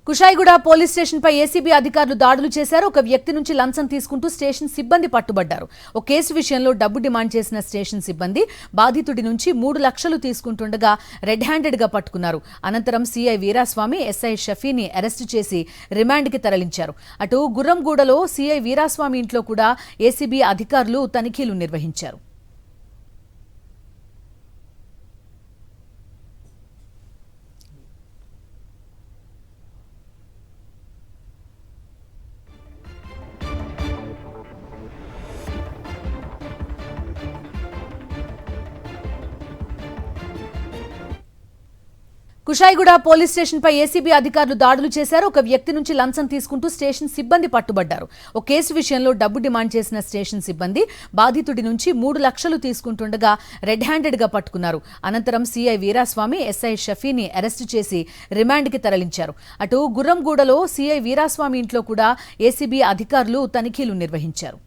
Kushaiguda police station పై ACB అధికారులు దాడులు చేశారు. ఒక వ్యక్తి నుంచి లంచం తీసుకుంటూ స్టేషన్ సిబ్బంది పట్టుబడ్డారు. ఒక కేసు విషయంలో డబ్బు డిమాండ్ చేసిన స్టేషన్ సిబ్బంది బాధితుడి నుంచి 3 లక్షలు తీసుకుంటుండగా రెడ్ హ్యాండెడ్ గా పట్టుకున్నారు. అనంతరం సీఐ వీరాస్వామి, ఎస్ఐ షఫీని అరెస్టు చేసి రిమాండ్కి తరలించారు. అటు గుర్రంగూడలో సీఐ వీరాస్వామి ఇంట్లో కూడా ఏసీబీ అధికారులు తనిఖీలు నిర్వహించారు. కుషాయిగూడ పోలీస్ స్టేషన్ పై ఏసీబీ అధికారులు దాడులు చేశారు. ఒక వ్యక్తి నుంచి లంచం తీసుకుంటూ స్టేషన్ సిబ్బంది పట్టుబడ్డారు. ఒక కేసు విషయంలో డబ్బు డిమాండ్ చేసిన స్టేషన్ సిబ్బంది బాధితుడి నుంచి 3 లక్షలు తీసుకుంటుండగా రెడ్ హ్యాండెడ్ గా పట్టుకున్నారు. అనంతరం సీఐ వీరాస్వామి, ఎస్ఐ షఫీని అరెస్టు చేసి రిమాండ్కి తరలించారు. అటు గుర్రంగూడలో సీఐ వీరాస్వామి ఇంట్లో కూడా ఏసీబీ అధికారులు తనిఖీలు నిర్వహించారు.